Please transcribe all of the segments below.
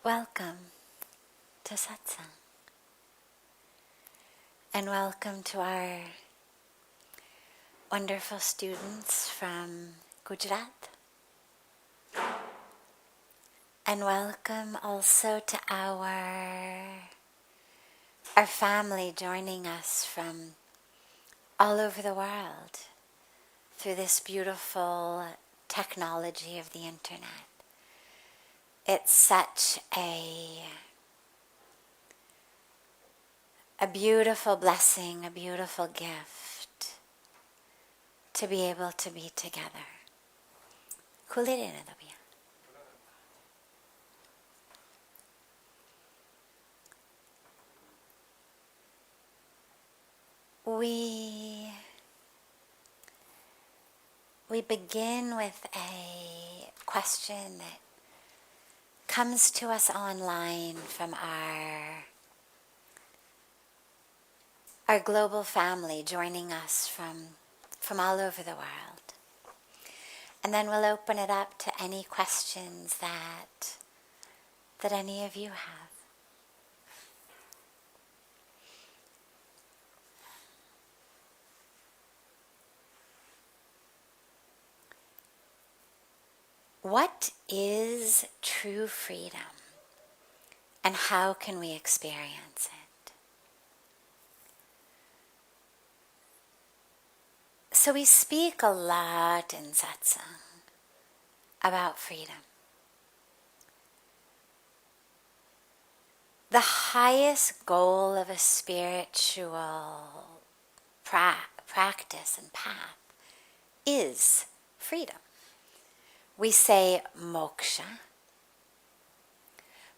Welcome to Satsang, and welcome to our wonderful students from Gujarat, and welcome also to our family joining us from all over the world through this beautiful technology of the internet. It's such a beautiful blessing, a beautiful gift to be able to be together. We begin with a question that comes to us online from our global family joining us from all over the world. And then we'll open it up to any questions that any of you have. What is true freedom, and how can we experience it? So we speak a lot in Satsang about freedom. The highest goal of a spiritual practice and path is freedom. We say Moksha,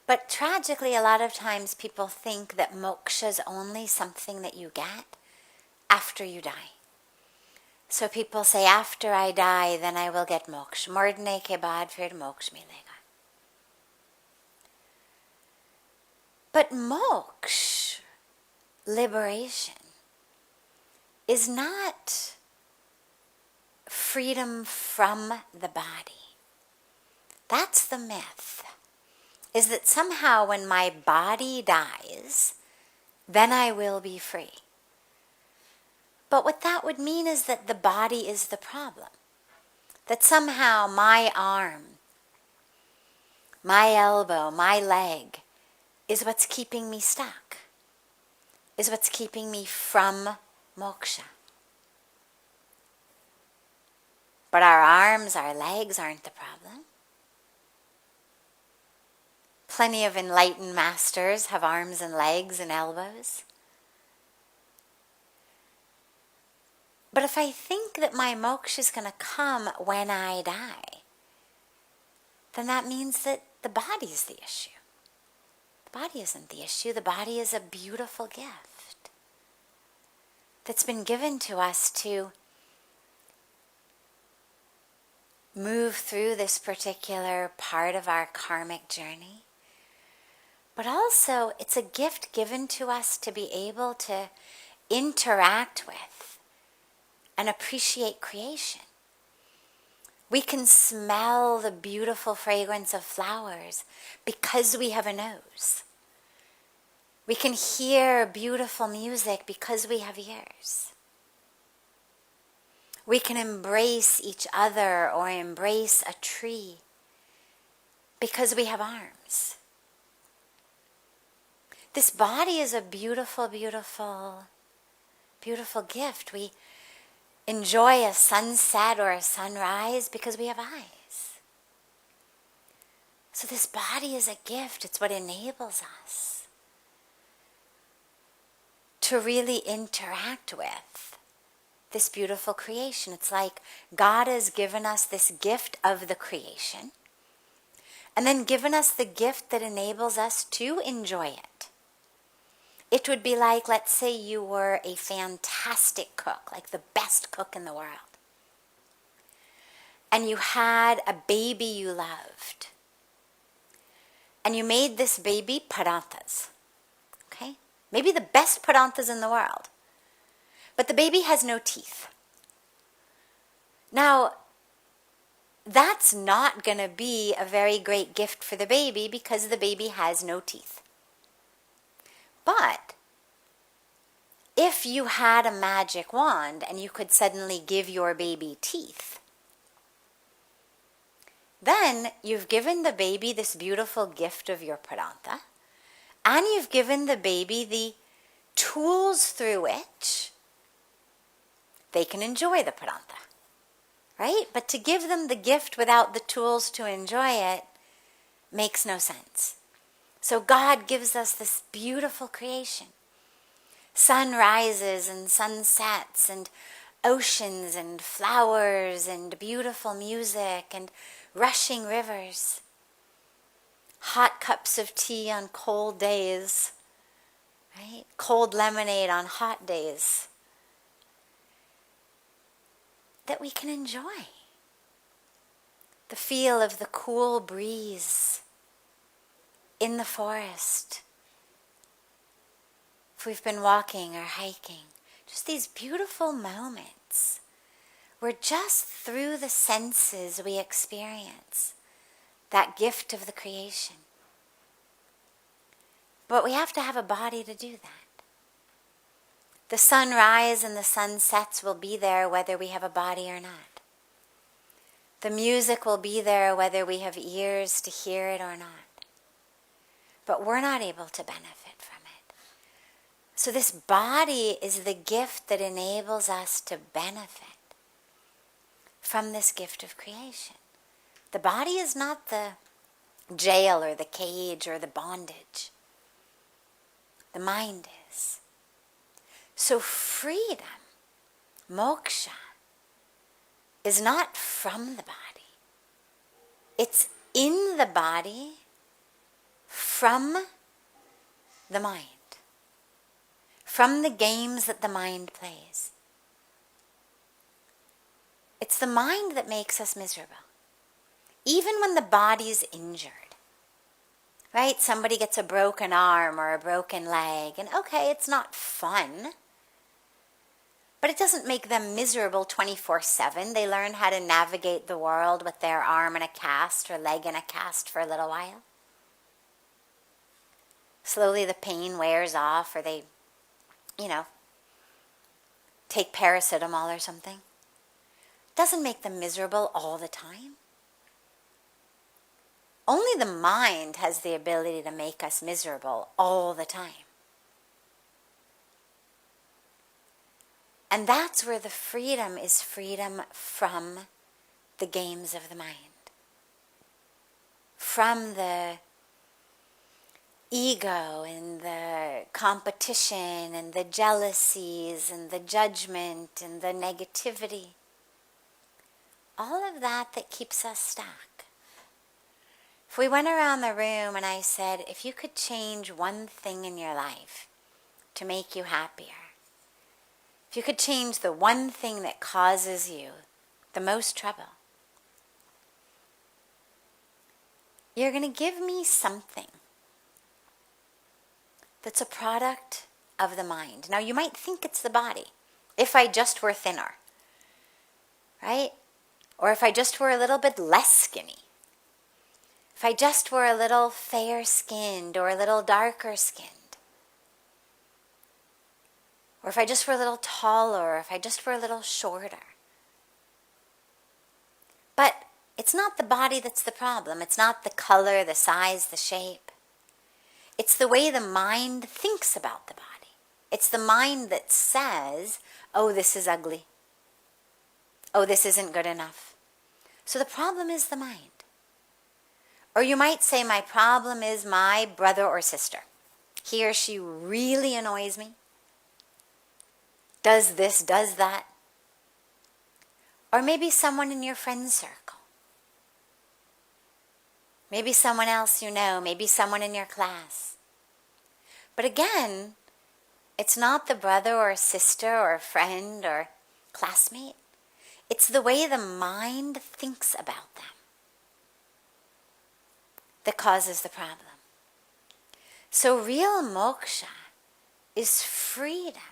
but tragically a lot of times people think that Moksha is only something that you get after you die. So people say, after I die, then I will get Moksha. Mordne ke baad fir Moksha milega. But Moksha, liberation, is not freedom from the body. That's the myth, is that somehow when my body dies, then I will be free. But what that would mean is that the body is the problem. That somehow my arm, my elbow, my leg is what's keeping me stuck, is what's keeping me from moksha. But our arms, our legs aren't the problem. Plenty of enlightened masters have arms and legs and elbows. But if I think that my moksha is going to come when I die, then that means that the body is the issue. The body isn't the issue. The body is a beautiful gift that's been given to us to move through this particular part of our karmic journey. But also, it's a gift given to us to be able to interact with and appreciate creation. We can smell the beautiful fragrance of flowers because we have a nose. We can hear beautiful music because we have ears. We can embrace each other or embrace a tree because we have arms. This body is a beautiful, beautiful, beautiful gift. We enjoy a sunset or a sunrise because we have eyes. So this body is a gift. It's what enables us to really interact with this beautiful creation. It's like God has given us this gift of the creation and then given us the gift that enables us to enjoy it. It would be like, let's say you were a fantastic cook, like the best cook in the world. And you had a baby you loved. And you made this baby paranthas. Okay? Maybe the best paranthas in the world. But the baby has no teeth. Now, that's not going to be a very great gift for the baby because the baby has no teeth. But if you had a magic wand and you could suddenly give your baby teeth, then you've given the baby this beautiful gift of your pradanta, and you've given the baby the tools through which they can enjoy the pradanta, right? But to give them the gift without the tools to enjoy it makes no sense. So God gives us this beautiful creation. Sunrises and sunsets and oceans and flowers and beautiful music and rushing rivers. Hot cups of tea on cold days, right? Cold lemonade on hot days that we can enjoy. The feel of the cool breeze in the forest. If we've been walking or hiking, just these beautiful moments where just through the senses we experience that gift of the creation. But we have to have a body to do that. The sunrise and the sunsets will be there whether we have a body or not. The music will be there whether we have ears to hear it or not. But we're not able to benefit from it. So this body is the gift that enables us to benefit from this gift of creation. The body is not the jail or the cage or the bondage. The mind is. So freedom, moksha, is not from the body. It's in the body from the mind. From the games that the mind plays. It's the mind that makes us miserable. Even when the body's injured. Right? Somebody gets a broken arm or a broken leg, and okay, it's not fun. But it doesn't make them miserable 24/7. They learn how to navigate the world with their arm in a cast or leg in a cast for a little while. Slowly the pain wears off, or they, take paracetamol or something. Doesn't make them miserable all the time. Only the mind has the ability to make us miserable all the time. And that's where the freedom is freedom from the games of the mind. From the ego and the competition and the jealousies and the judgment and the negativity. All of that keeps us stuck. If we went around the room and I said, if you could change one thing in your life to make you happier, if you could change the one thing that causes you the most trouble, you're going to give me something that's a product of the mind. Now, you might think it's the body. If I just were thinner, right? Or if I just were a little bit less skinny. If I just were a little fair-skinned or a little darker-skinned. Or if I just were a little taller, or if I just were a little shorter. But it's not the body that's the problem. It's not the color, the size, the shape. It's the way the mind thinks about the body. It's the mind that says, oh, this is ugly. Oh, this isn't good enough. So the problem is the mind. Or you might say, my problem is my brother or sister. He or she really annoys me. Does this, does that. Or maybe someone in your friend circle. Maybe someone else you know. Maybe someone in your class. But again, it's not the brother or sister or friend or classmate. It's the way the mind thinks about them that causes the problem. So real moksha is freedom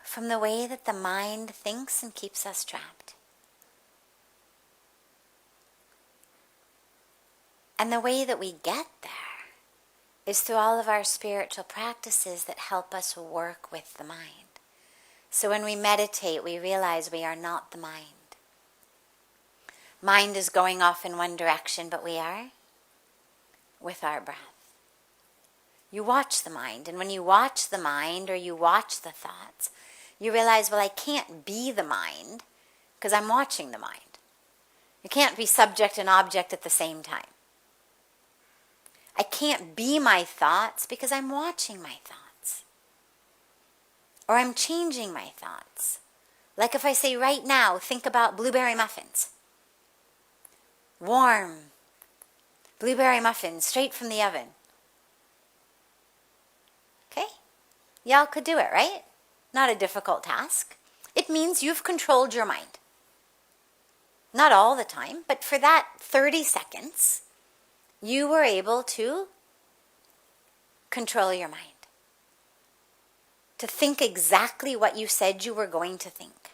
from the way that the mind thinks and keeps us trapped. And the way that we get there is through all of our spiritual practices that help us work with the mind. So when we meditate, we realize we are not the mind. Mind is going off in one direction, but we are with our breath. You watch the mind, and when you watch the mind or you watch the thoughts, you realize, well, I can't be the mind because I'm watching the mind. You can't be subject and object at the same time. I can't be my thoughts because I'm watching my thoughts. Or I'm changing my thoughts. Like if I say right now, think about blueberry muffins. Warm blueberry muffins straight from the oven. Okay? Y'all could do it, right? Not a difficult task. It means you've controlled your mind. Not all the time, but for that 30 seconds, you were able to control your mind. To think exactly what you said you were going to think.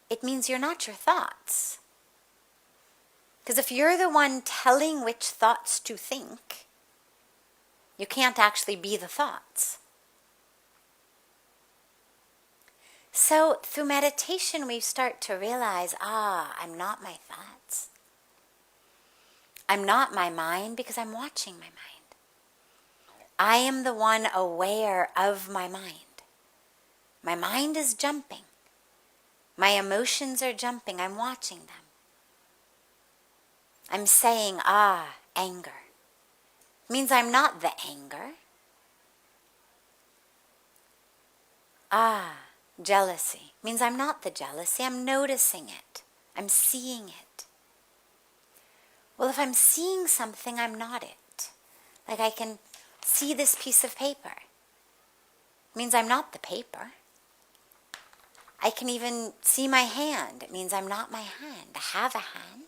It means you're not your thoughts. Because if you're the one telling which thoughts to think, you can't actually be the thoughts. So through meditation, we start to realize, I'm not my thoughts. I'm not my mind because I'm watching my mind. I am the one aware of my mind. My mind is jumping. My emotions are jumping. I'm watching them. I'm saying, anger. It means I'm not the anger. Jealousy. It means I'm not the jealousy. I'm noticing it. I'm seeing it. Well, if I'm seeing something, I'm not it. Like I can see this piece of paper. It means I'm not the paper. I can even see my hand. It means I'm not my hand. I have a hand.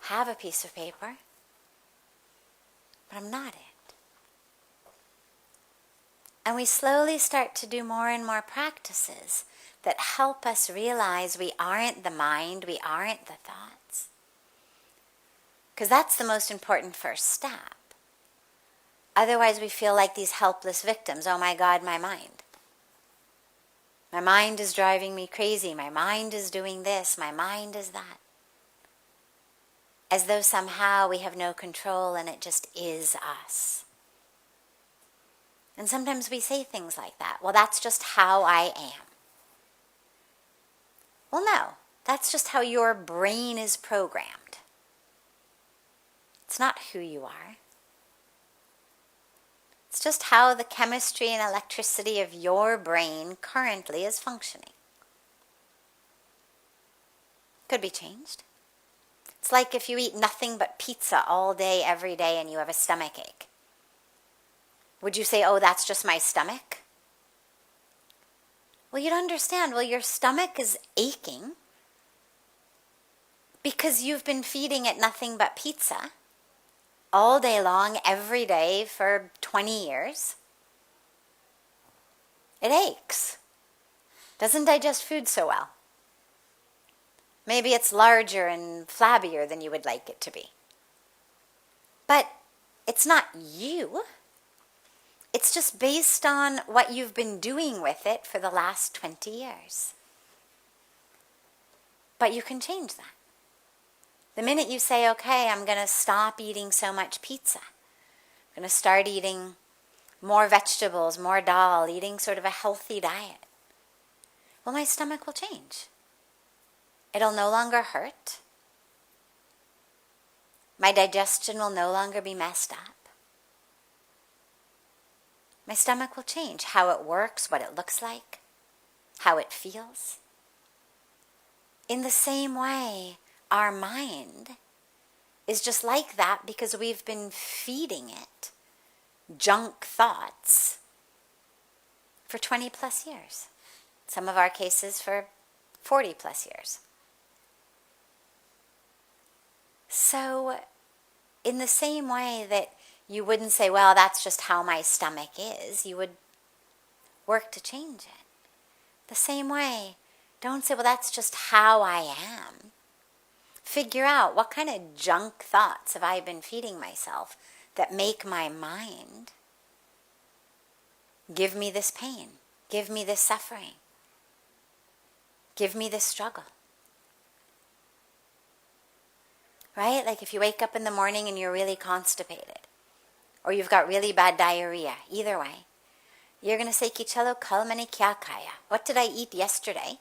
Have a piece of paper. But I'm not it. And we slowly start to do more and more practices that help us realize we aren't the mind, we aren't the thoughts. Because that's the most important first step. Otherwise we feel like these helpless victims. Oh my God, my mind. My mind is driving me crazy. My mind is doing this. My mind is that. As though somehow we have no control and it just is us. And sometimes we say things like that. Well, that's just how I am. Well, no. That's just how your brain is programmed. It's not who you are. It's just how the chemistry and electricity of your brain currently is functioning. Could be changed. It's like if you eat nothing but pizza all day, every day, and you have a stomach ache. Would you say, that's just my stomach? Well, you'd understand. Well, your stomach is aching because you've been feeding it nothing but pizza all day long, every day for 20 years. It aches. Doesn't digest food so well. Maybe it's larger and flabbier than you would like it to be. But it's not you. It's just based on what you've been doing with it for the last 20 years. But you can change that. The minute you say, okay, I'm going to stop eating so much pizza. I'm going to start eating more vegetables, more dal, eating sort of a healthy diet. Well, my stomach will change. It'll no longer hurt. My digestion will no longer be messed up. My stomach will change. How it works, what it looks like, how it feels. In the same way, our mind is just like that because we've been feeding it junk thoughts for 20 plus years. Some of our cases for 40 plus years. So, in the same way that you wouldn't say, well, that's just how my stomach is, you would work to change it. The same way, don't say, well, that's just how I am. figure out what kind of junk thoughts have I been feeding myself that make my mind give me this pain, give me this suffering, give me this struggle. Right? Like if you wake up in the morning and you're really constipated, or you've got really bad diarrhea, either way, you're going to say, Ki chalo kal maine kya khaya? What did I eat yesterday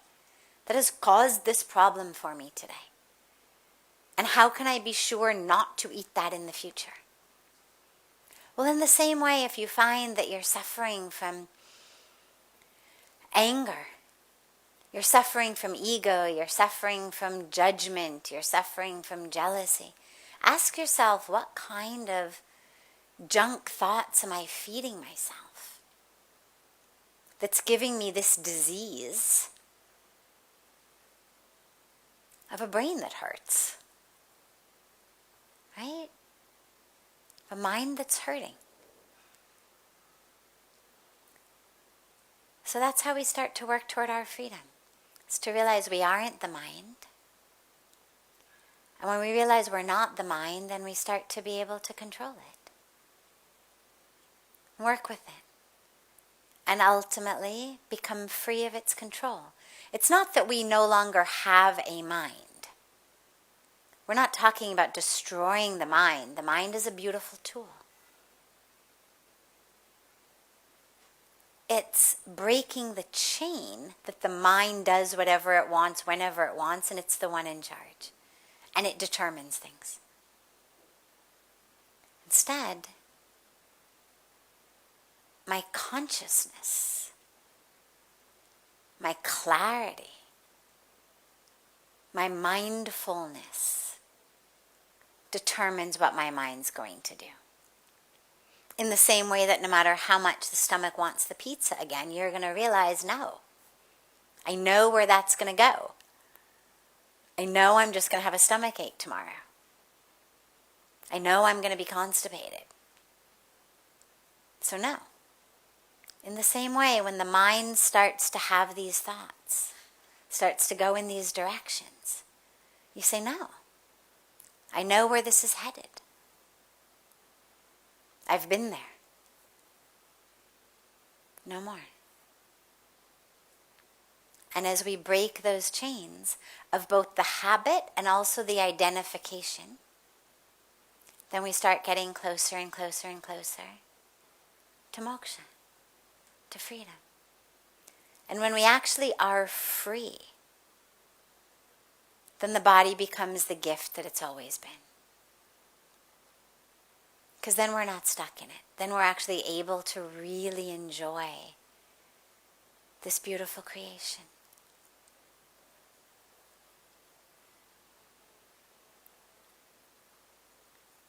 that has caused this problem for me today? And how can I be sure not to eat that in the future? Well, in the same way, if you find that you're suffering from anger, you're suffering from ego, you're suffering from judgment, you're suffering from jealousy, ask yourself, what kind of junk thoughts am I feeding myself that's giving me this disease of a brain that hurts? Right? A mind that's hurting. So that's how we start to work toward our freedom. It's to realize we aren't the mind. And when we realize we're not the mind, then we start to be able to control it. Work with it. And ultimately become free of its control. It's not that we no longer have a mind. We're not talking about destroying the mind. The mind is a beautiful tool. It's breaking the chain that the mind does whatever it wants, whenever it wants, and it's the one in charge. And it determines things. Instead, my consciousness, my clarity, my mindfulness determines what my mind's going to do. In the same way that no matter how much the stomach wants the pizza again, you're going to realize, no, I know where that's going to go. I know I'm just going to have a stomach ache tomorrow. I know I'm going to be constipated. So no. In the same way, when the mind starts to have these thoughts, starts to go in these directions, you say, no, I know where this is headed. I've been there. No more. And as we break those chains of both the habit and also the identification, then we start getting closer and closer and closer to moksha, to freedom. And when we actually are free, then the body becomes the gift that it's always been. Because then we're not stuck in it. Then we're actually able to really enjoy this beautiful creation.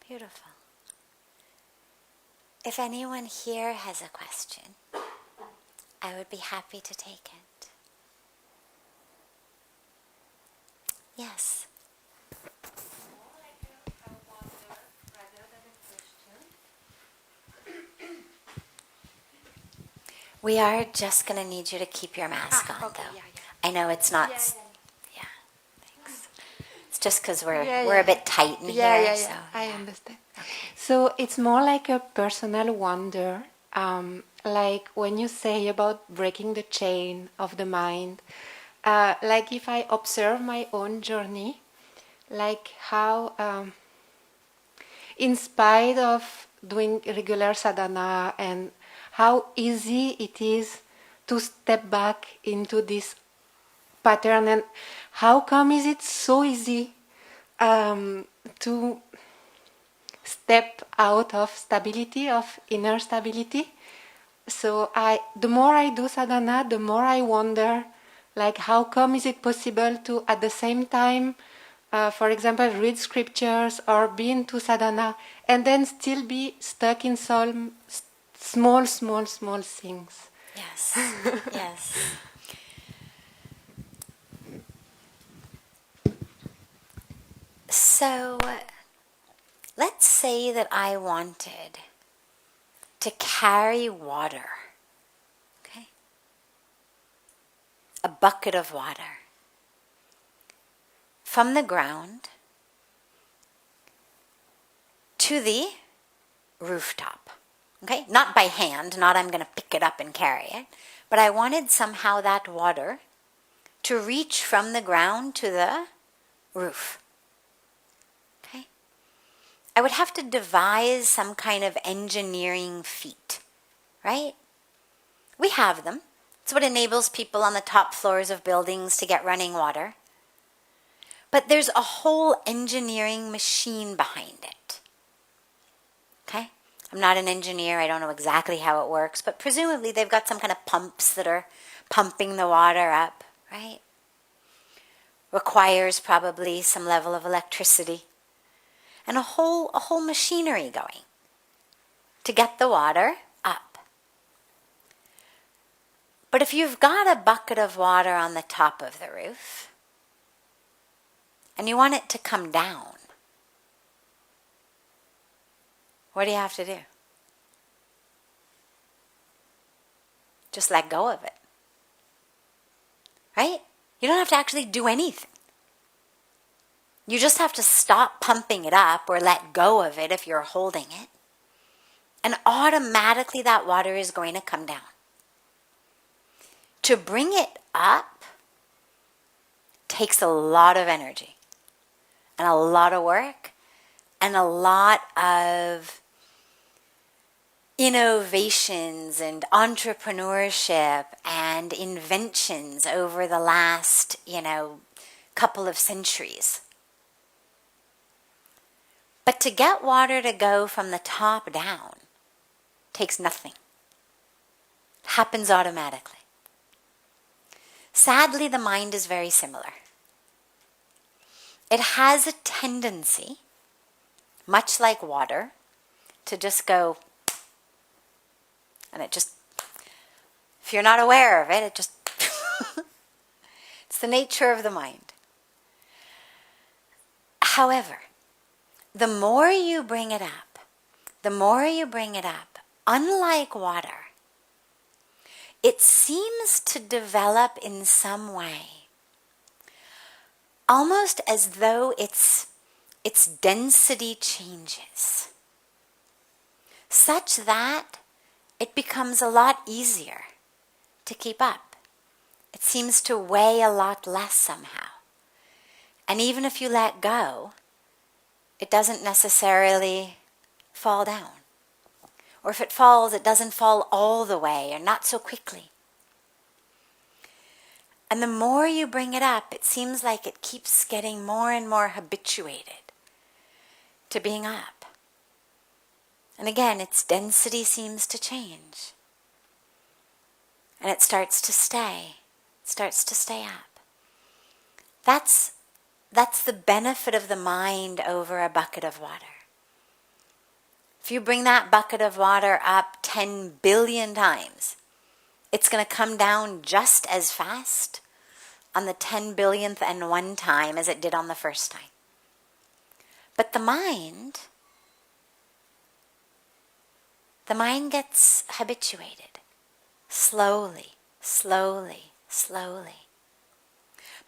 Beautiful. If anyone here has a question, I would be happy to take it. Yes. We are just going to need you to keep your mask on, okay, though. Yeah. I know it's not... Yeah. Thanks. It's just because we're a bit tight in here. Yeah. So, I understand. Okay. So it's more like a personal wonder, like when you say about breaking the chain of the mind, like if I observe my own journey, like how in spite of doing regular sadhana and how easy it is to step back into this pattern, and how come is it so easy to step out of stability, of inner stability. So the more I do sadhana, the more I wonder, like how come is it possible to at the same time, for example, read scriptures or be into sadhana and then still be stuck in some small things. yes, yes. So, let's say that I wanted to carry water, okay? A bucket of water from the ground to the rooftop. Okay? Not by hand, not I'm going to pick it up and carry it, but I wanted somehow that water to reach from the ground to the roof. Okay? I would have to devise some kind of engineering feat, right? We have them. It's what enables people on the top floors of buildings to get running water. But there's a whole engineering machine behind it. Okay? I'm not an engineer. I don't know exactly how it works, but presumably they've got some kind of pumps that are pumping the water up, right? Requires probably some level of electricity and a whole machinery going to get the water up. But if you've got a bucket of water on the top of the roof and you want it to come down, what do you have to do? Just let go of it. Right? You don't have to actually do anything. You just have to stop pumping it up or let go of it if you're holding it. And automatically that water is going to come down. To bring it up takes a lot of energy and a lot of work and a lot of innovations and entrepreneurship and inventions over the last, couple of centuries. But to get water to go from the top down takes nothing. It happens automatically. Sadly, the mind is very similar. It has a tendency, much like water, to just go, and it just, if you're not aware of it, it just, it's the nature of the mind. However, the more you bring it up, unlike water, it seems to develop in some way, almost as though its density changes, such that it becomes a lot easier to keep up. It seems to weigh a lot less somehow. And even if you let go, it doesn't necessarily fall down. Or if it falls, it doesn't fall all the way or not so quickly. And the more you bring it up, it seems like it keeps getting more and more habituated to being up. And again, its density seems to change. And it starts to stay up. That's the benefit of the mind over a bucket of water. If you bring that bucket of water up 10 billion times, it's going to come down just as fast on the 10 billionth and one time as it did on the first time. But the mind gets habituated, slowly.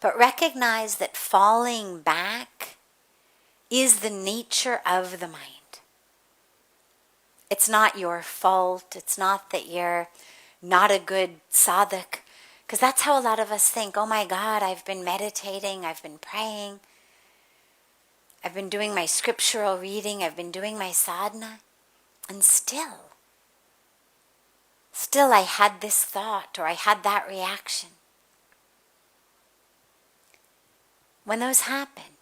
But recognize that falling back is the nature of the mind. It's not your fault. It's not that you're not a good sadhak. Because that's how a lot of us think, oh my God, I've been meditating, I've been praying, I've been doing my scriptural reading, I've been doing my sadhana, and still I had this thought or I had that reaction. When those happen,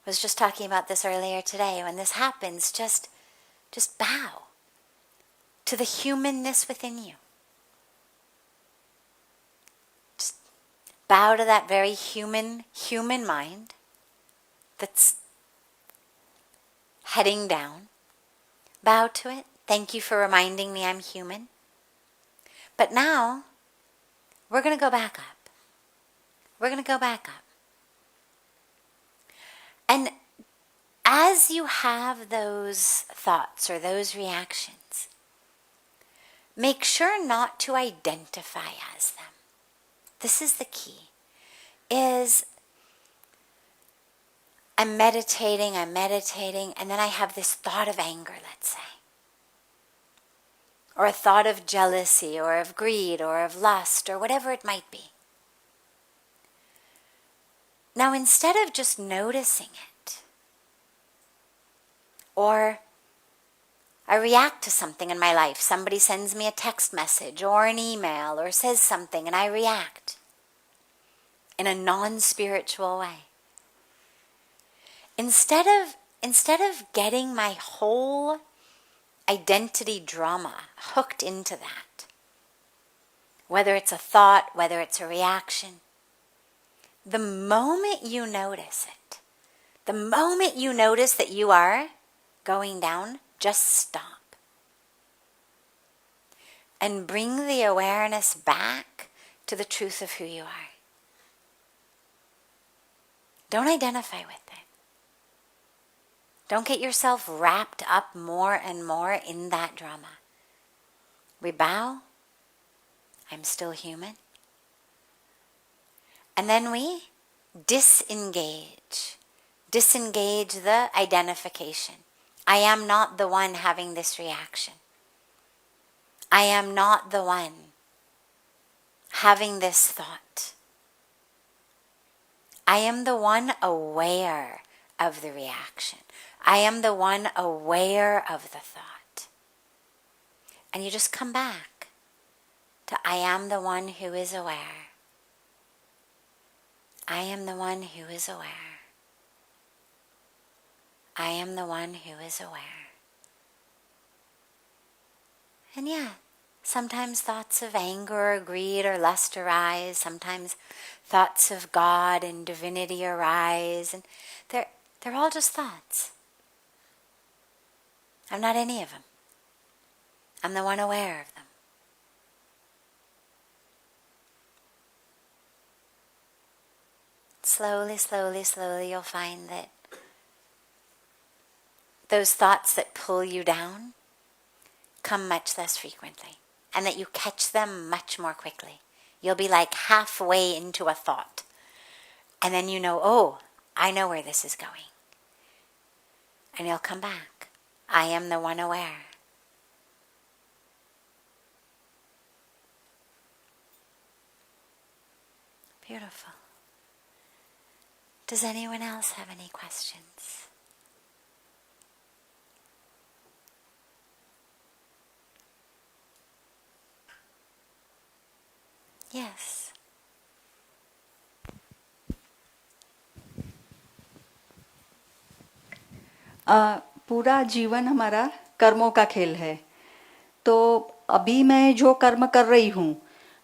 I was just talking about this earlier today, when this happens, just bow to the humanness within you. Just bow to that very human mind that's heading down. Bow to it. Thank you for reminding me I'm human. But now, we're going to go back up. And as you have those thoughts or those reactions, make sure not to identify as them. This is the key, is I'm meditating, and then I have this thought of anger, let's say. Or a thought of jealousy, or of greed, or of lust, or whatever it might be. Now, instead of just noticing it, or I react to something in my life, somebody sends me a text message, or an email, or says something, and I react in a non-spiritual way. Instead of getting my whole identity drama hooked into that, whether it's a thought, whether it's a reaction, the moment you notice it, the moment you notice that you are going down, just stop. And bring the awareness back to the truth of who you are. Don't identify with it. Don't get yourself wrapped up more and more in that drama. We bow. I'm still human. And then we disengage. Disengage the identification. I am not the one having this reaction. I am not the one having this thought. I am the one aware of the reaction. I am the one aware of the thought. And you just come back to I am the one who is aware. I am the one who is aware. I am the one who is aware. And yeah, sometimes thoughts of anger or greed or lust arise. Sometimes thoughts of God and divinity arise. And they're all just thoughts. I'm not any of them. I'm the one aware of them. Slowly, slowly, slowly, you'll find that those thoughts that pull you down come much less frequently, and that you catch them much more quickly. You'll be like halfway into a thought, and then you know, oh, I know where this is going. And you'll come back. I am the one aware. Beautiful. Does anyone else have any questions? Yes. पूरा जीवन हमारा कर्मों का खेल है. तो अभी मैं जो कर्म कर रही हूँ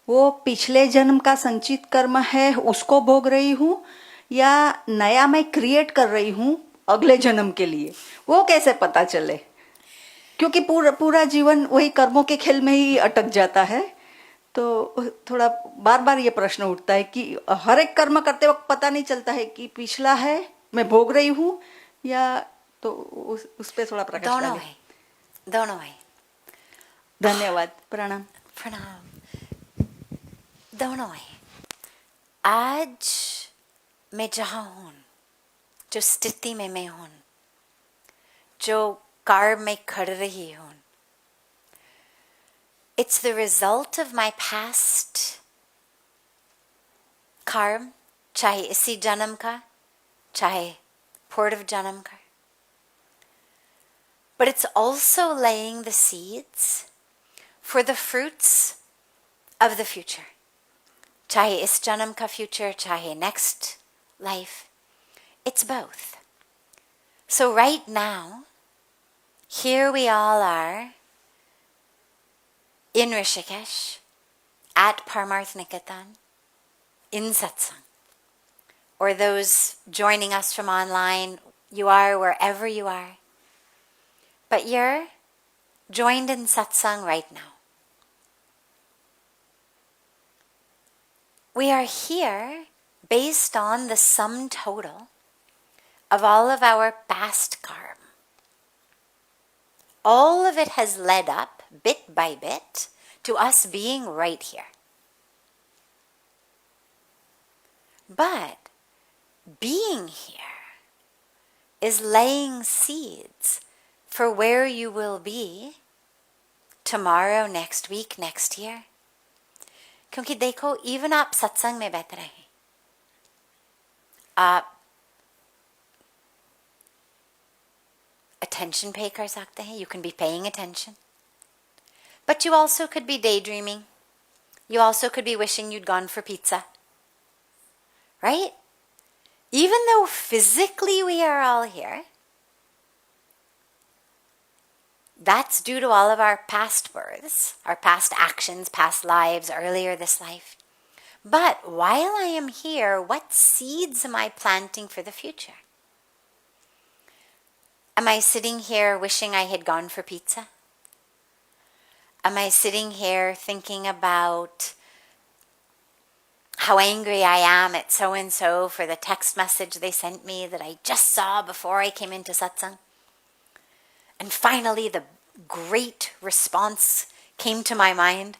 वो पिछले जन्म का संचित कर्म है, उसको भोग रही हूँ, या नया मैं क्रिएट कर रही हूँ अगले जन्म के लिए, वो कैसे पता चले? क्योंकि पूरा जीवन वही कर्मों के खेल में ही अटक जाता है. तो थोड़ा बार बार ये प्रश्न उठता है कि हर एक कर्म करते वक्त पता नहीं चलता है कि पिछला है मैं भोग रही हूँ, या तो उस पे थोड़ा प्रकाश डालें. दोनों है. धन्यवाद. प्रणाम. प्रणाम. दोनों है. आज मैं जहाँ हूँ, जो स्थिति में मैं हूँ, जो कार्य में कर रही हूँ, it's the result of my past karma, चाहे इसी जन्म का, चाहे पूर्व जन्म का. But it's also laying the seeds for the fruits of the future. Chahe is janam ka future, chahe next life. It's both. So right now, here we all are in Rishikesh, at Parmarth Niketan, in Satsang. Or those joining us from online, you are wherever you are. But you're joined in Satsang right now. We are here based on the sum total of all of our past karma. All of it has led up, bit by bit, to us being right here. But being here is laying seeds for where you will be tomorrow, next week, next year. क्योंकि देखो, even आप सत्संग में बैठ रहे हैं, आप attention pay कर सकते हैं. You can be paying attention. But you also could be daydreaming. You also could be wishing you'd gone for pizza. Right? Even though physically we are all here, that's due to all of our past births, our past actions, past lives, earlier this life. But while I am here, what seeds am I planting for the future? Am I sitting here wishing I had gone for pizza? Am I sitting here thinking about how angry I am at so-and-so for the text message they sent me that I just saw before I came into satsang? And finally the great response came to my mind.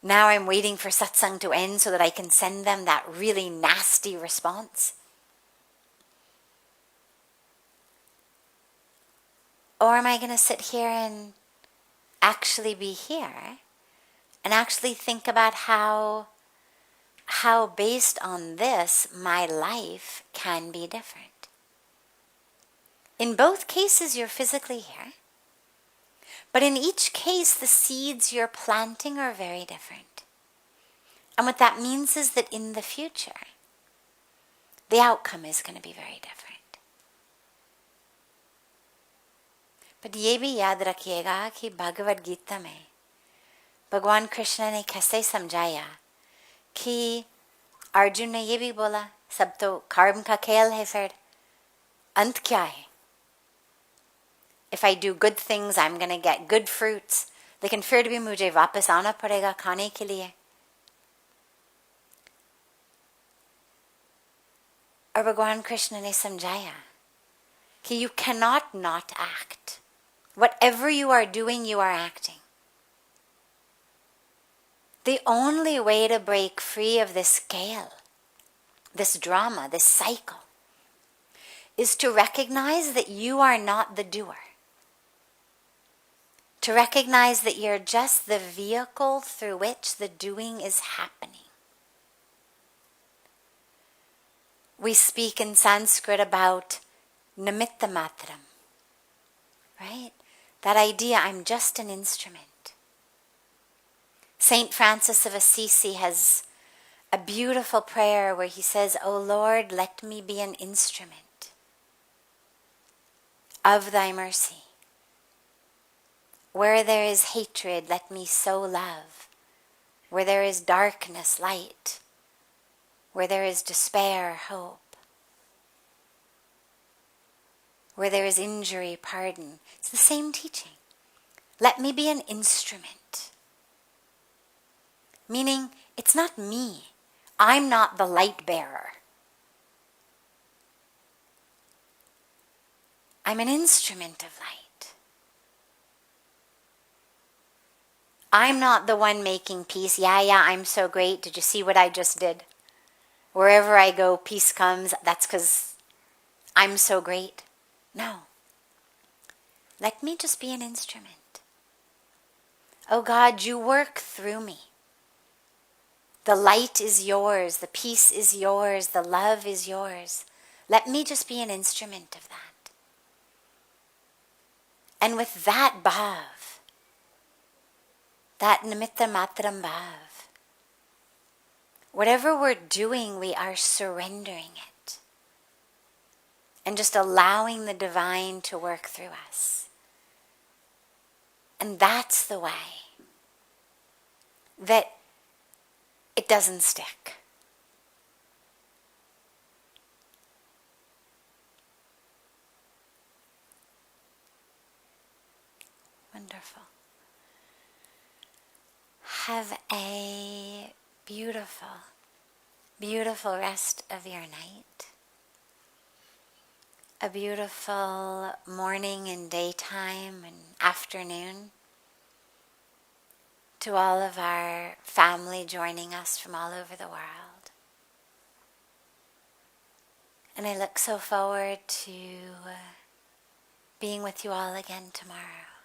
Now I'm waiting for satsang to end so that I can send them that really nasty response. Or am I going to sit here and actually be here and actually think about how based on this my life can be different? In both cases you're physically here, but in each case the seeds you're planting are very different. And what that means is that in the future the outcome is going to be very different. But ये भी याद रखिएगा कि भगवद गीता में भगवान कृष्ण ने कैसे समझाया कि अर्जुन ने ये भी बोला, सब तो कर्म का खेल है सर, अंत क्या है? If I do good things, I'm going to get good fruits. लेकिन फिर भी मुझे वापस आना पड़ेगा खाने के लिए. और भगवान कृष्ण ने समझाया कि you cannot not act. Whatever you are doing, you are acting. The only way to break free of this scale, this drama, this cycle, is to recognize that you are not the doer. To recognize that you're just the vehicle through which the doing is happening. We speak in Sanskrit about nimitta matram, right? That idea, I'm just an instrument. Saint Francis of Assisi has a beautiful prayer where he says, "O Lord, let me be an instrument of thy mercy. Where there is hatred, let me sow love. Where there is darkness, light. Where there is despair, hope. Where there is injury, pardon." It's the same teaching. Let me be an instrument. Meaning, it's not me. I'm not the light bearer. I'm an instrument of light. I'm not the one making peace. Yeah, I'm so great. Did you see what I just did? Wherever I go, peace comes. That's because I'm so great. No. Let me just be an instrument. Oh God, you work through me. The light is yours. The peace is yours. The love is yours. Let me just be an instrument of that. And with that bhav, that nimitta matram bhav, whatever we're doing, we are surrendering it. And just allowing the divine to work through us. And that's the way that it doesn't stick. Wonderful. Have a beautiful, beautiful rest of your night. A beautiful morning and daytime and afternoon to all of our family joining us from all over the world. And I look so forward to being with you all again tomorrow.